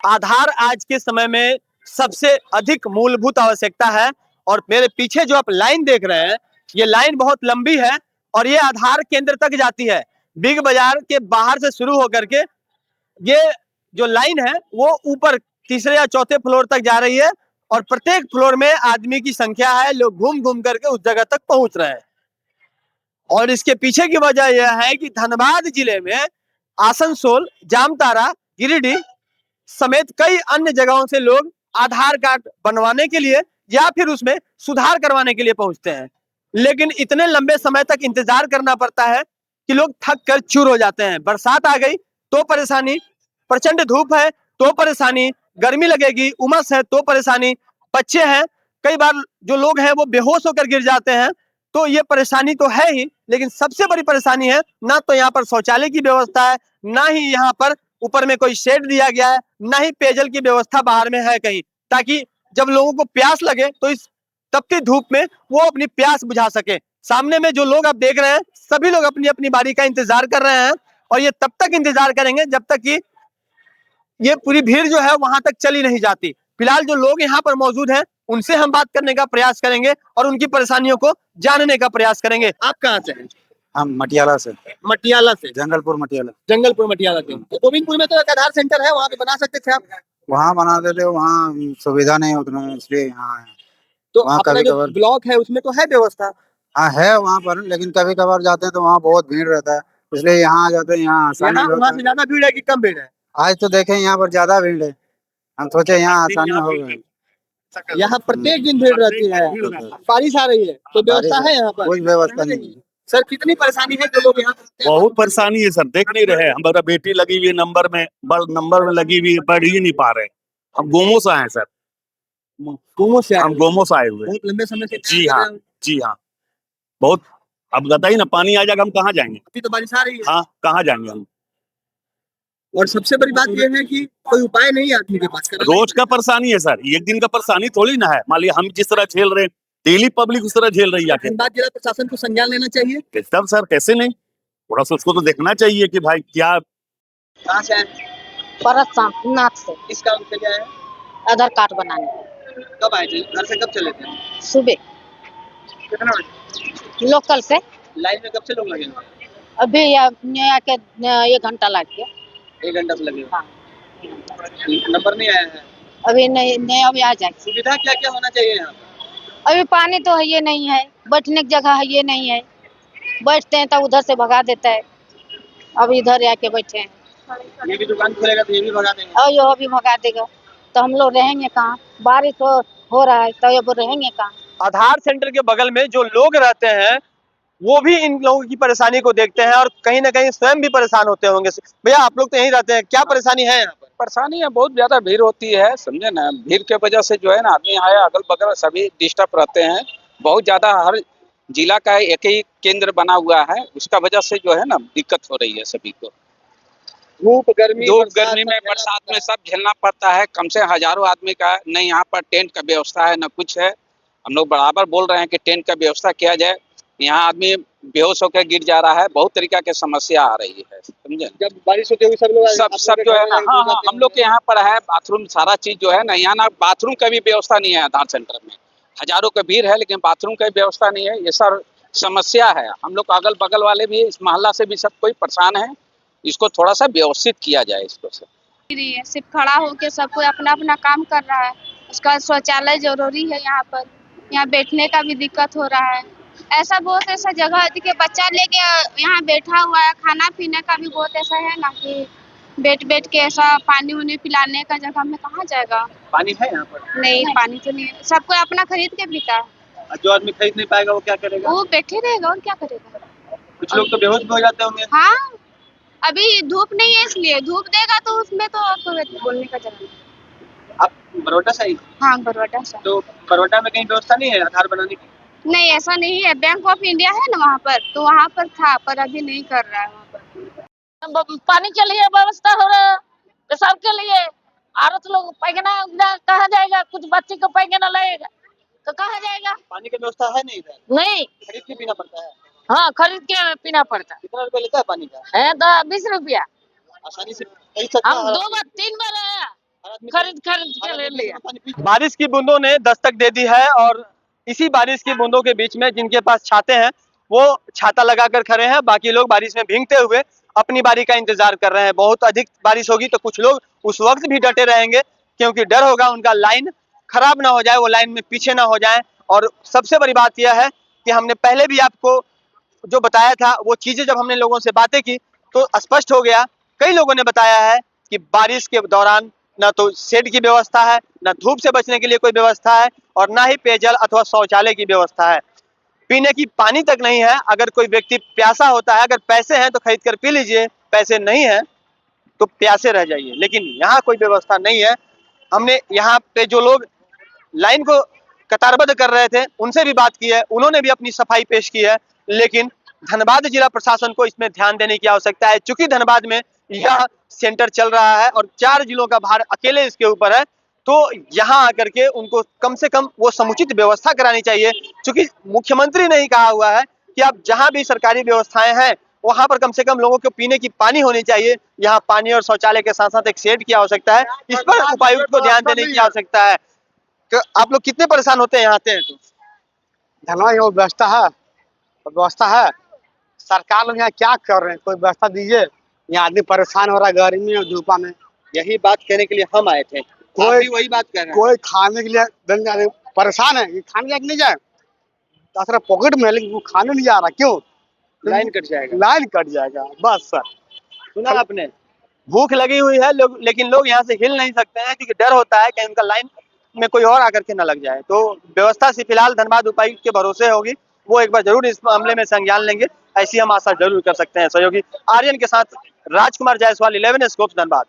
आधार आज के समय में सबसे अधिक मूलभूत आवश्यकता है। और मेरे पीछे जो आप लाइन देख रहे हैं, ये लाइन बहुत लंबी है और ये आधार केंद्र तक जाती है। बिग बाजार के बाहर से शुरू होकर के ये जो लाइन है वो ऊपर तीसरे या चौथे फ्लोर तक जा रही है और प्रत्येक फ्लोर में आदमी की संख्या है, लोग घूम घूम करके उस जगह तक पहुंच रहे हैं। और इसके पीछे की वजह यह है कि धनबाद जिले में आसनसोल, जामताड़ा, गिरिडीह समेत कई अन्य जगहों से लोग आधार कार्ड बनवाने के लिए या फिर उसमें सुधार करवाने के लिए पहुंचते हैं। लेकिन इतने लंबे समय तक इंतजार करना पड़ता है कि लोग थक कर चूर हो जाते हैं। बरसात आ गई तो परेशानी, प्रचंड धूप है तो परेशानी, गर्मी लगेगी, उमस है तो परेशानी, बच्चे हैं, कई बार जो लोग हैं वो बेहोश होकर गिर जाते हैं। तो ये परेशानी तो है ही, लेकिन सबसे बड़ी परेशानी है ना तो यहाँ पर शौचालय की व्यवस्था है, ना ही यहाँ पर ऊपर में कोई शेड दिया गया है, ना ही पेयजल की व्यवस्था बाहर में है कहीं, ताकि जब लोगों को प्यास लगे तो इस तपती धूप में वो अपनी प्यास बुझा सके। सामने में जो लोग आप देख रहे हैं, सभी लोग अपनी अपनी बारी का इंतजार कर रहे हैं और ये तब तक इंतजार करेंगे जब तक कि ये पूरी भीड़ जो है वहां तक चली नहीं जाती। फिलहाल जो लोग यहाँ पर मौजूद हैं उनसे हम बात करने का प्रयास करेंगे और उनकी परेशानियों को जानने का प्रयास करेंगे। आप कहाँ से हैं? हम मटियाला से। मटियाला से? जंगलपुर मटियाला। जंगलपुर मटियाला से। तो गोविंदपुर में तो एक आधार सेंटर है, वहाँ पे बना सकते थे आप। वहाँ बना देते, वहाँ सुविधा नहीं उतना, इसलिए यहाँ है। तो अपना जो ब्लॉक है उसमें तो है व्यवस्था? हाँ है वहाँ पर, लेकिन कभी कभार जाते हैं तो वहाँ बहुत भीड़ रहता है, इसलिए यहाँ आ जाते हैं। यहाँ आसानी वहाँ से ज्यादा भीड़ है कि कम भीड़ है? आज तो देखें यहाँ पर ज्यादा भीड़ है, हम सोचे यहाँ आसानी होगा। यहाँ प्रत्येक दिन भीड़ रहती है। बारिश आ रही है तो व्यवस्था है यहाँ पर? कोई व्यवस्था नहीं। सर कितनी परेशानी है जो लोग यहाँ? बहुत परेशानी है सर, देख नहीं रहे। हमारा बेटी लगी हुई है नंबर में, नंबर में लगी हुई है, बढ़ ही नहीं पा रहे। हम गोमो से आए सर। गोमो से? हम गोमो से आए हुए। बहुत लंबे समय से? जी हाँ, जी हाँ, बहुत। अब बताइए ना, पानी आ जाएगा हम कहाँ जाएंगे? अभी तो बारिश आ रही है। हाँ, कहाँ जाएंगे हम? और सबसे बड़ी बात यह है कि कोई उपाय नहीं आदमी के पास। रोज का परेशानी है सर, एक दिन का परेशानी थोड़ी ना है। मान लिया हम जिस तरह झेल रहे हैं, डेली पब्लिक उस तरह झेल रही है। धनबाद जिला प्रशासन को संज्ञान लेना चाहिए। एकदम सर, कैसे नहीं, थोड़ा सा उसको तो देखना चाहिए कि भाई क्या। कहाँ से आए? नाथ से। किस काम के लिए आए? आधार कार्ड बनाने। कब आए थे? घर से कब चले थे? सुबह। कितना बजे? लोकल से। लाइन में कब से लोग लगे हुए? अभी आके 1 घंटा लग गया। 1 घंटा से लगे हुए। हाँ। नंबर नहीं आया है अभी नहीं अभी आ जाएगा। सुविधा क्या क्या होना चाहिए यहाँ पर? अभी पानी तो है ये नहीं है, बैठने की जगह है ये नहीं है, बैठते हैं तो उधर से भगा देता है। अब इधर आके बैठे हैं। ये भी दुकान खोलेगा तो ये भी भगा देंगे। और यो भी भगा देगा तो हम लोग रहेंगे कहाँ? बारिश हो रहा है तो ये रहेंगे कहाँ? आधार सेंटर के बगल में जो लोग रहते हैं वो भी इन लोगों की परेशानी को देखते हैं और कहीं ना कहीं स्वयं भी परेशान होते होंगे। भैया आप लोग तो यहीं रहते हैं, क्या परेशानी है यहाँ पर? परेशानी है, बहुत ज्यादा भीड़ होती है, समझे ना। भीड़ के वजह से जो है ना, आदमी आया अगल बगल सभी डिस्टर्ब रहते हैं बहुत ज्यादा। हर जिला का एक ही केंद्र बना हुआ है, उसका वजह से जो है ना दिक्कत हो रही है सभी को। धूप गर्मी में बरसात में सब झेलना पड़ता है। कम से हजारों आदमी का नहीं, यहाँ पर टेंट का व्यवस्था है न कुछ है। हम लोग बराबर बोल रहे हैं कि टेंट का व्यवस्था किया जाए। यहाँ आदमी बेहोश होकर गिर जा रहा है, बहुत तरीका की समस्या आ रही है, समझे। जब बारिश होती है सब जो है ना, हाँ, हम लोग के यहाँ पर है बाथरूम, सारा चीज जो है ना। यहाँ ना बाथरूम का भी व्यवस्था नहीं है आधार सेंटर में। हजारों का भीड़ है लेकिन बाथरूम का व्यवस्था नहीं है, ये सर समस्या है। हम लोग अगल बगल वाले भी, इस मोहल्ला से भी सब कोई परेशान है। इसको थोड़ा सा व्यवस्थित किया जाए इसको से। सिर्फ खड़ा होके सब कोई अपना अपना काम कर रहा है। उसका शौचालय जरूरी है यहाँ पर। यहाँ बैठने का भी दिक्कत हो रहा है। ऐसा बहुत ऐसा जगह है कि बच्चा लेके यहाँ बैठा हुआ है, खाना पीने का भी बहुत ऐसा है ना कि बैठ के ऐसा पानी उन्हें पिलाने का जगह में कहाँ जाएगा? पानी है यहाँ पर? नहीं, पानी तो नहीं है। सब कोई अपना खरीद के पीता है। जो आदमी खरीद नहीं पाएगा वो क्या करेगा? वो बैठे रहेगा और क्या करेगा। कुछ लोग तो बेहोश भी हो जाते होंगे। हाँ, अभी धूप नहीं है इसलिए। धूप देगा तो उसमें तो बोलने का जगह नहीं। आप बड़ौदा से आई? हाँ, बड़ौदा से। तो बड़ौदा में कहीं व्यवस्था नहीं है आधार बनाने की? नहीं, ऐसा नहीं है। बैंक ऑफ इंडिया है ना वहाँ पर, तो वहाँ पर था, पर अभी नहीं कर रहा है वहाँ पर। पानी के लिए व्यवस्था हो रहा है, पेशाब के लिए। औरत लोग पैखाना कहाँ जाएगा? कुछ बच्चे को पैखाना लगेगा तो कहाँ जाएगा? पानी की व्यवस्था है नहीं इधर? नहीं, खरीद के पीना पड़ता है। हाँ, खरीद के पीना पड़ता है। कितना रुपया लेता है पानी का? है तो 20 रुपया। आसानी से कई सकता हम है। 2 बार 3 बार आया, खरीद खरीद के ले लिया। बारिश की बूंदों ने दस्तक दे दी है और इसी बारिश की बूंदों के बीच में जिनके पास छाते हैं वो छाता लगाकर खड़े हैं, बाकी लोग बारिश में भीगते हुए अपनी बारी का इंतजार कर रहे हैं। बहुत अधिक बारिश होगी तो कुछ लोग उस वक्त भी डटे रहेंगे क्योंकि डर होगा उनका लाइन खराब ना हो जाए, वो लाइन में पीछे ना हो जाए। और सबसे बड़ी बात यह है कि हमने पहले भी आपको जो बताया था वो चीजें जब हमने लोगों से बातें की तो स्पष्ट हो गया। कई लोगों ने बताया है कि बारिश के दौरान ना तो शेड की व्यवस्था है, ना धूप से बचने के लिए कोई व्यवस्था है और ना ही पेयजल अथवा शौचालय की व्यवस्था है। पीने की पानी तक नहीं है। अगर कोई व्यक्ति प्यासा होता है, अगर पैसे हैं तो खरीद कर पी लीजिए, पैसे नहीं है तो प्यासे रह जाइए, लेकिन यहाँ कोई व्यवस्था नहीं है। हमने यहाँ पे जो लोग लाइन को कतारबद्ध कर रहे थे उनसे भी बात की है, उन्होंने भी अपनी सफाई पेश की है, लेकिन धनबाद जिला प्रशासन को इसमें ध्यान देने की आवश्यकता है। चूंकि धनबाद में यह सेंटर चल रहा है और 4 जिलों का भार अकेले इसके ऊपर है, तो यहाँ आकर के उनको कम से कम वो समुचित व्यवस्था करानी चाहिए। चूंकि मुख्यमंत्री ने ही कहा हुआ है कि आप जहाँ भी सरकारी व्यवस्थाएं हैं वहां पर कम से कम लोगों को पीने की पानी होनी चाहिए। यहाँ पानी और शौचालय के साथ साथ एक शेड की आवश्यकता है, इस पर उपायुक्त को ध्यान देने की आवश्यकता है। तो आप लोग कितने परेशान होते हैं यहाँ आते हैं तो? धनबाद में व्यवस्था है। सरकार लोग यहाँ क्या कर रहे हैं, कोई व्यवस्था दीजिए। यहाँ आदमी परेशान हो रहा है गर्मी और धूपा में। यही बात कहने के लिए हम आए थे, आप भी वही बात कह रहे हैं। कोई खाने के लिए परेशान है, ये खाने जाके नहीं जाए 10 रुपया पॉकेट में है, लेकिन वो खाने नहीं जा रहा। क्यों? लाइन कट जाएगा। लाइन कट जाएगा बस सर। सुना आपने, भूख लगी हुई है लोग, लेकिन लोग यहाँ से हिल नहीं सकते हैं क्योंकि डर होता है कि उनका लाइन में कोई और आकर के ना लग जाए। तो व्यवस्था से फिलहाल धनबाद उपायुक्त के भरोसे होगी, वो एक बार जरूर इस मामले में संज्ञान लेंगे, ऐसी हम आशा जरूर कर सकते हैं। सहयोगी आर्यन के साथ राजकुमार जायसवाल, 11 स्कोप धनबाद।